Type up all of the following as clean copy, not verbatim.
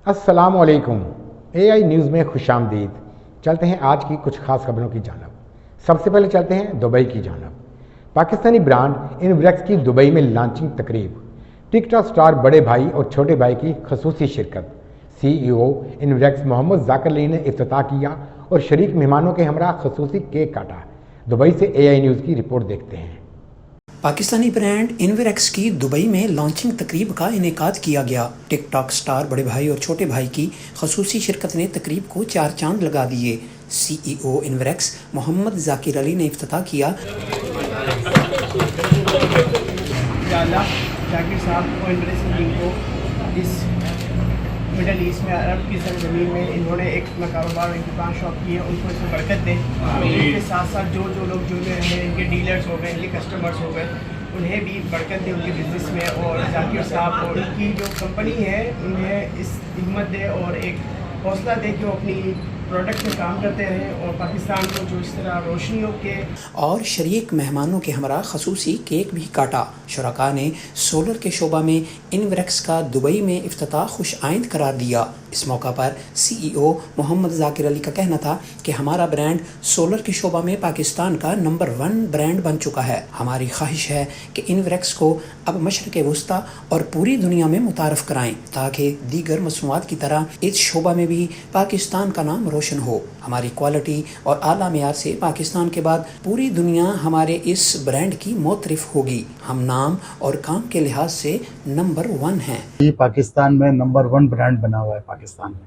अस्सलामुअलैकुम। AI news में खुशामदीद। चलते हैं आज की कुछ खास खबरों की जानब। सबसे पहले चलते हैं दुबई की जानब। पाकिस्तानी ब्रांड इनवरेक्स की दुबई में लॉन्चिंग तकरीब। टिकटॉक स्टार बड़े भाई और छोटे भाई की खसूसी शिरकत। CEO इनवरेक्स मोहम्मद जाकिर अली ने इफ्तिताह किया और शरीक मेहमानों के हमरा खसूसी केक काटा। दुबई से AI न्यूज़ की रिपोर्ट देखते हैं। पाकिस्तानी ब्रांड इनवरेक्स की दुबई में लॉन्चिंग तकरीब का इनेकाद किया गया। टिकटॉक स्टार बड़े भाई और छोटे भाई की खसूसी शिरकत ने तकरीब को 4 चांद लगा दिए। CEO इनवरेक्स मोहम्मद जाकिर अली ने इफ्तिताह किया। जाकिर साहब को इनवरेक्स को इस मिडल ईस्ट में अरब की सरजमीन में इन्होंने एक अपना कारोबार एक दुकान शॉप की है, उनको इसमें बरकत दें। इनके साथ साथ जो लोग जुड़े हैं, इनके डीलर्स हो गए, इनके कस्टमर्स हो गए, उन्हें भी बरकत दें उनके बिज़नेस में। और जाकिर साहब और उनकी जो कंपनी है उन्हें इस हिम्मत दे और एक हौसला दे कि वो अपनी प्रोडक्ट में काम करते रहें और पाकिस्तान को जो इस तरह रोशनियों के और शरीक मेहमानों के हमरा खसूसी केक भी काटा। शुरका ने सोलर के शोबा में इनवरेक्स का दुबई में इफ्तिताह खुश आइंद करार दिया। इस मौका पर CEO मोहम्मद जाकिर अली का कहना था कि हमारा ब्रांड सोलर के शोबा में पाकिस्तान का नंबर 1 ब्रांड बन चुका है। हमारी ख्वाहिश है कि इनवरेक्स को अब मशरक़ वस्ता और पूरी दुनिया में मुतारफ़ कराएं ताकि दीगर मसनूआत की तरह इस शोबा में भी पाकिस्तान का नाम रोशन हो। हमारी क्वालिटी और आला मेयार से पाकिस्तान के बाद पूरी दुनिया हमारे इस ब्रांड की मोतरिफ होगी। हम नाम और काम के लिहाज से नंबर 1 हैं। ये पाकिस्तान में नंबर 1 ब्रांड बना हुआ है। पाकिस्तान में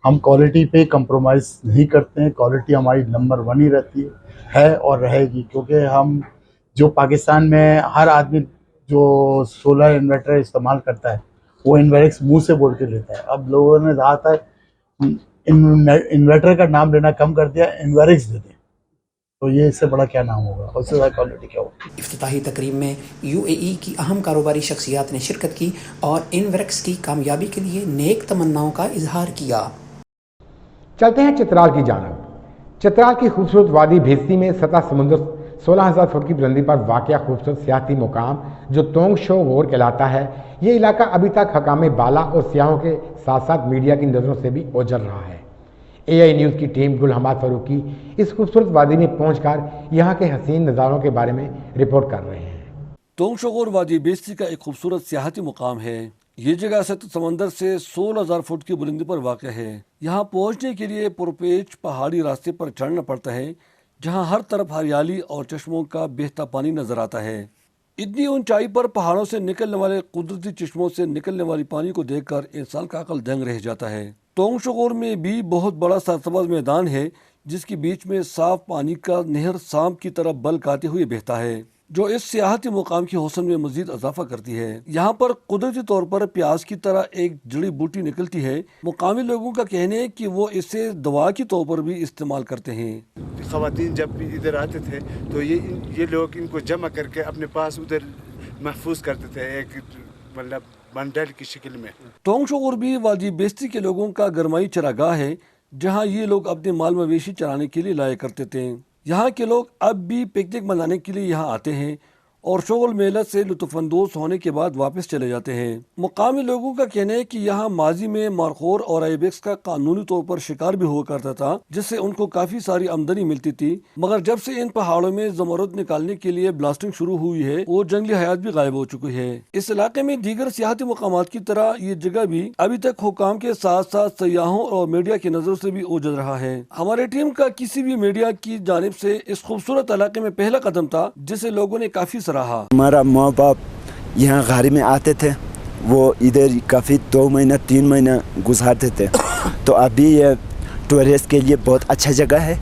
हम क्वालिटी पे कंप्रोमाइज़ नहीं करते हैं। क्वालिटी हमारी नंबर 1 ही रहती है और रहेगी, क्योंकि हम जो पाकिस्तान में हर आदमी जो सोलर इन्वर्टर इस्तेमाल करता है वो इनवरेक्स मुंह से बोल के लेता है। अब लोगों ने कहा था इन्वर्टर का नाम लेना कम कर दिया, इनवरेक्स दे दें, तो ये इससे बड़ा क्या नाम होगा, उससे ज़्यादा क्वालिटी क्या होगी। इफ्तिताही तकरीब में UAE की अहम कारोबारी शख्सियात ने शिरकत की और इनवरेक्स की कामयाबी के लिए नेक तमन्नाओं का इजहार किया। चलते हैं चित्राल की जानब। चित्राल की खूबसूरत वादी भेस्ती में सतह समुद्र 16,000 फुट की बुलंदी पर वाक़या खूबसूरत सियाहती मुकाम जो तोंग शो गोर कहलाता है। ये इलाका अभी तक हकामे बाला और सियाहों के साथ साथ मीडिया की नज़रों से भी ओझल रहा है। AI न्यूज़ की टीम गुल हमाद फारूकी इस खूबसूरत वादी में पहुंचकर यहाँ के हसीन नज़ारों के बारे में रिपोर्ट कर रहे हैं। तोंग शो गोर वादी बेस्ती का एक खूबसूरत सियाहती मुकाम है। ये जगह सतह समंदर से 16,000 फुट की बुलंदी पर वाक़ है। यहाँ पहुँचने के लिए पुरपेच पहाड़ी रास्ते पर चढ़ना पड़ता है, जहाँ हर तरफ हरियाली और चश्मों का बहता पानी नजर आता है। इतनी ऊंचाई पर पहाड़ों से निकलने वाले कुदरती चश्मों से निकलने वाली पानी को देखकर इंसान का अकल दंग रह जाता है। तोंग शो गोर में भी बहुत बड़ा सरसब्ज़ मैदान है, जिसके बीच में साफ पानी का नहर सांप की तरह बल खाते हुए बहता है, जो इस सियाहती मुकाम की हुस्न में मजीद इजाफा करती है। यहाँ पर कुदरती तौर पर प्याज की तरह एक जड़ी बूटी निकलती है। मुकामी लोगों का कहना है कि वो इसे दवा के तौर पर भी इस्तेमाल करते हैं। ख़वातीन जब भी इधर आते थे तो ये लोग इनको जमा करके अपने पास उधर महफूज करते थे, एक मतलब बंडल की शक्ल में। तोंग शो गोर भी वादी बेस्ती के लोगों का गरमाई चरागाह है, जहाँ ये लोग अपने माल मवेशी चराने के लिए लाया करते थे। यहाँ के लोग अब भी पिकनिक मनाने के लिए यहाँ आते हैं और शोगल मेला से लुत्फ़अंदोज़ होने के बाद वापस चले जाते हैं। मुकामी लोगों का कहना है कि यहाँ माजी में मारखोर और आइबेक्स का कानूनी तौर पर शिकार भी हुआ करता था, जिससे उनको काफी सारी आमदनी मिलती थी। मगर जब से इन पहाड़ों में ज़मरुद निकालने के लिए ब्लास्टिंग शुरू हुई है, वो जंगली हयात भी गायब हो चुकी है। इस इलाके में दीगर सियाहती मुकामात की तरह ये जगह भी अभी तक हुकाम के साथ साथ सयाहों और मीडिया की नजरों से भी ओझल रहा है। हमारी टीम का किसी भी मीडिया की जानिब से इस खूबसूरत इलाके में पहला कदम था, जिसे लोगों ने काफी हमारा माँ बाप यहाँ गाड़ी में आते थे, वो इधर काफ़ी 2 महीना 3 महीना गुजारते थे। तो अभी ये टूरिस्ट के लिए बहुत अच्छा जगह है।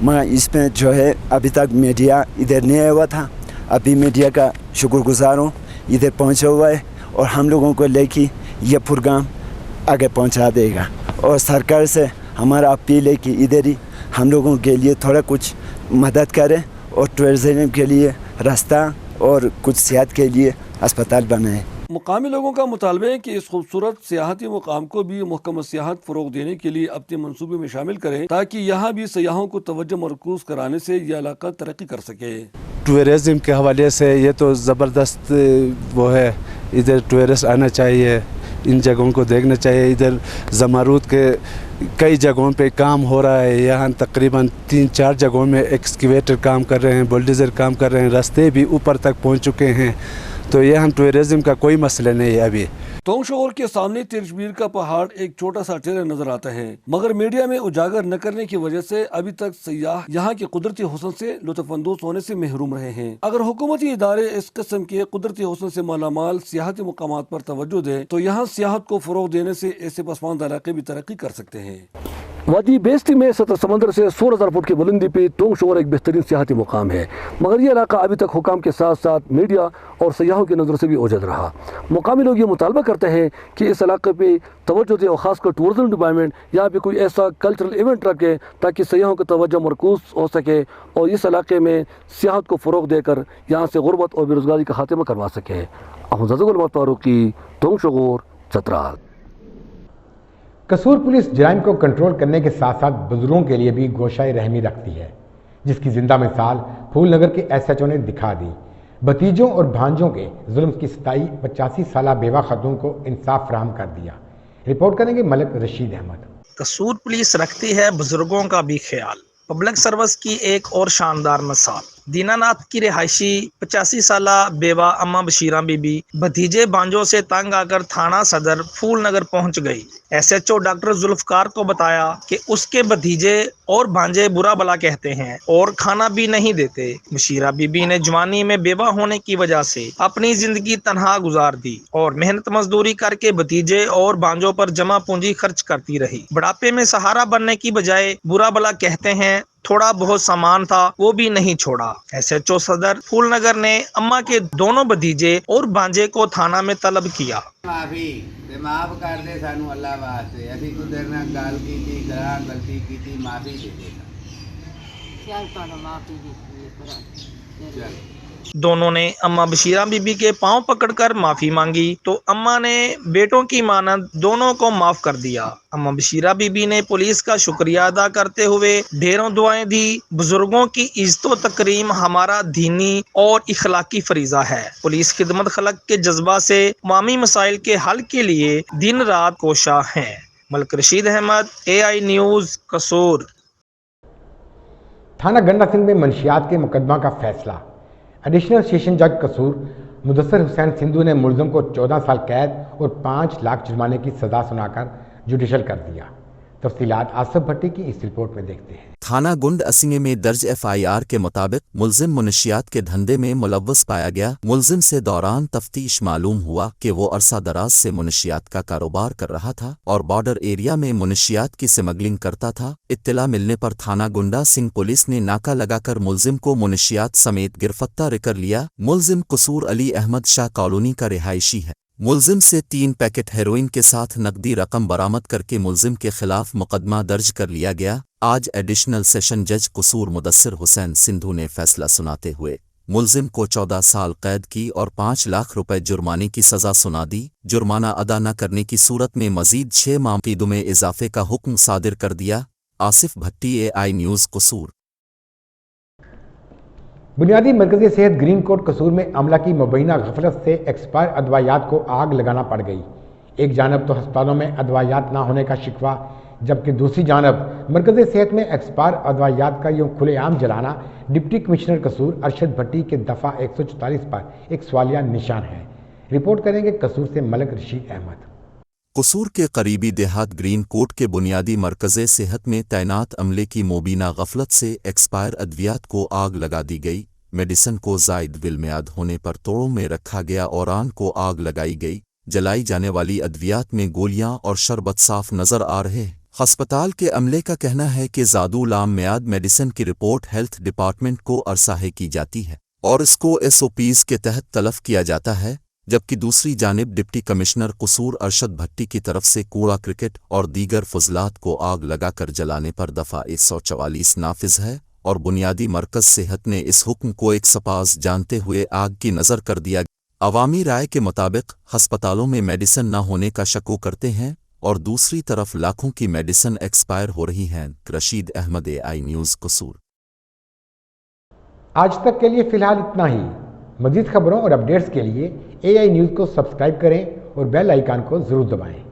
मैं इसमें जो है अभी तक मीडिया इधर नहीं आया हुआ था, अभी मीडिया का शुक्रगुजार हूँ, इधर पहुँचा हुआ है और हम लोगों को लेके ये प्रोग्राम आगे पहुँचा देगा। और सरकार से हमारा अपील है कि इधर ही हम लोगों के लिए थोड़ा कुछ मदद करें और टूरिज्म के लिए रास्ता और कुछ सेहत के लिए अस्पताल बनाए। मुकामी लोगों का मुतालबा है कि इस खूबसूरत सियाहती मुकाम को भी मुहकम सियाहत फरोग देने के लिए अपने मनसूबे में शामिल करें, ताकि यहाँ भी सयाहों को तवज्जो मरकूज कराने से यह इलाका तरक्की कर सके। टूरिज्म के हवाले से ये तो ज़बरदस्त वो है, इधर टूरिस्ट आना चाहिए, इन जगहों को देखना चाहिए। इधर ज़मारूद के कई जगहों पे काम हो रहा है, यहाँ तकरीबन 3-4 जगहों में एक्सकेवेटर काम कर रहे हैं, बुलडोज़र काम कर रहे हैं, रास्ते भी ऊपर तक पहुँच चुके हैं। तो यहाँ टूरिज़्म का कोई मसला नहीं है अभी। तोंग शोर के सामने तिरशबीर का पहाड़ एक छोटा सा टेरा नजर आता है, मगर मीडिया में उजागर न करने की वजह से अभी तक सयाह यहाँ के कुदरती हुस्न से लुत्फानंदोज होने से महरूम रहे हैं। अगर हुकूमती इदारे इस किस्म के कुदरती हुस्न से मालामाल सियाहती मुकामात पर तवज्जो दें तो यहाँ सियाहत को फरोग देने से ऐसे पसमानदा इलाके भी तरक्की कर सकते हैं। वादी बेस्ती में सतह समंदर से 16,000 फुट की बुलंदी पे तोंग शोर एक बेहतरीन सियाहती मुकाम है, मगर ये इलाका अभी तक हुकाम के साथ साथ मीडिया और सयाहों की नज़र से भी ओझल रहा। मुकामी लोग ये मुतालबा करते हैं कि इस इलाके पे तवज्जो दे और ख़ासकर टूरिज्म डिपार्टमेंट यहाँ पे कोई ऐसा कल्चरल इवेंट रखे ताकि सयाहों का तवज्जो मरकूज हो सके और इस इलाके में सियाहत को फ़रोग देकर यहाँ से गुर्बत और बेरोज़गारी का खात्मा करवा सके। अहमद फारूकी, तोंग शोर, चतराल। कसूर पुलिस जराइम को कंट्रोल करने के साथ साथ बुजुर्गों के लिए भी गोशाए रहमी रखती है, जिसकी जिंदा मिसाल फूलनगर के SHO ने दिखा दी। भतीजों और भांजों के जुल्म की सताई 85 साला बेवा खातून को इंसाफ फराहम कर दिया। रिपोर्ट करेंगे मलिक रशीद अहमद। कसूर पुलिस रखती है बुजुर्गों का भी ख्याल। पब्लिक सर्विस की एक और शानदार मिसाल। दीनानाथ की रिहायशी 85 साला बेवा अम्मा बशीरा बीबी भतीजे भांजों से तंग आकर थाना सदर फूलनगर पहुंच गई। SHO डॉक्टर जुल्फकार को बताया कि उसके भतीजे और भांजे बुरा भला कहते हैं और खाना भी नहीं देते। बशीरा बीबी ने जवानी में बेवा होने की वजह से अपनी जिंदगी तनहा गुजार दी और मेहनत मजदूरी करके भतीजे और भांजों पर जमा पूंजी खर्च करती रही। बुढ़ापे में सहारा बनने की बजाय बुरा भला कहते हैं, थोड़ा बहुत सामान था वो भी नहीं छोड़ा। SHO सदर फूलनगर ने अम्मा के दोनों भतीजे और भांजे को थाना में तलब किया। माफी ते माफ कर दे सानू अल्लाह वास्ते, असी तू तेरे नाल गल कीती, गलती कीती, माफी दे दे। चल ताना माफी दी। दोनों ने अम्मा बशीरा बीबी के पांव पकड़कर माफी मांगी तो अम्मा ने बेटों की मानद दोनों को माफ कर दिया। अम्मा बशीरा बीबी ने पुलिस का शुक्रिया अदा करते हुए ढेरों दुआएं दी। बुजुर्गों की इज्जत तकरीम हमारा दीनी और इखलाकी फरीजा है। पुलिस खिदमत खलक के जज्बा से मामी मसाइल के हल के लिए दिन रात कोशा है। मलिक रशीद अहमद, AI न्यूज़, कसूर। थाना गंडा सिंह में मंशियात के मुकदमा का फैसला। एडिशनल सेशन जज कसूर मुदस्सर हुसैन सिंधु ने मुलज़िम को 14 साल कैद और 5 लाख जुर्माने की सज़ा सुनाकर जुडिशल कर दिया। तफसीलात आसिफ भट्टी की इस रिपोर्ट में देखते हैं। थाना गुंड असिंगे में दर्ज FIR के मुताबिक मुलजिम मुनशियात के धंधे में मुलव्वस पाया गया। मुलजिम से दौरान तफ्तीश मालूम हुआ कि वो अरसा दराज से मुनशियात का कारोबार कर रहा था और बॉर्डर एरिया में मुनशियात की स्मगलिंग करता था। इत्तला मिलने पर थाना गुंडा सिंह पुलिस ने नाका लगाकर मुलजिम को मुनशियात समेत गिरफ्तार कर लिया। मुलजिम कसूर अली अहमद शाह कॉलोनी का रिहायशी है। मुलजिम से 3 पैकेट हेरोइन के साथ नकदी रकम बरामद करके मुलजिम के खिलाफ मुकदमा दर्ज कर लिया गया। आज एडिशनल सेशन जज कसूर मुदस्सिर हुसैन सिंधु ने फैसला सुनाते हुए मुलजिम को 14 साल कैद की और 5 लाख रुपए जुर्माने की सजा सुना दी। जुर्माना अदा न करने की सूरत में मजीद 6 माह की क़ीद में इजाफे का हुक्म सादिर कर दिया। आसिफ भट्टी, AI न्यूज़, कसूर। बुनियादी मरकज़ी सेहत ग्रीन कोट कसूर में अमला की मुबैना गफलत से एक्सपायर अदवायात को आग लगाना पड़ गई। एक जानब तो अस्पतालों में अदवायात ना होने का शिकवा, जबकि दूसरी जानब मरकज़ी सेहत में एक्सपायर अदवायात का यूँ खुलेआम जलाना डिप्टी कमिश्नर कसूर अरशद भट्टी के दफ़ा 144 पर एक सवालिया निशान है। रिपोर्ट करेंगे कसूर से मलिक रशीद अहमद। कसूर के करीबी देहात ग्रीन कोट के बुनियादी मरकज़े सेहत में तैनात अमले की मुबीना गफलत से एक्सपायर अद्वियात को आग लगा दी गई। मेडिसन को ज़ायद विलमियाद होने पर तोड़ों में रखा गया और आन को आग लगाई गई। जलाई जाने वाली अद्वियात में गोलियां और शरबत साफ नजर आ रहे। अस्पताल के अमले का कहना है कि ज़ादू लाम मियाद मेडिसन की रिपोर्ट हेल्थ डिपार्टमेंट को अरसाहे की जाती है और इसको SOPs के तहत तलब किया जाता है, जबकि दूसरी जानिब डिप्टी कमिश्नर कसूर अरशद भट्टी की तरफ से कूड़ा क्रिकेट और दीगर फजलात को आग लगाकर जलाने पर दफ़ा 144 नाफिज है और बुनियादी मरकज़ सेहत ने इस हुक्म को एक सपास जानते हुए आग की नज़र कर दिया। अवामी राय के मुताबिक अस्पतालों में मेडिसिन न होने का शको करते हैं और दूसरी तरफ लाखों की मेडिसिन एक्सपायर हो रही हैं। रशीद अहमद, AI न्यूज़, कसूर। आज तक के लिए फ़िलहाल इतना ही। मज़ीद खबरों और अपडेट्स के लिए AI न्यूज़ को सब्सक्राइब करें और बेल आइकन को ज़रूर दबाएं।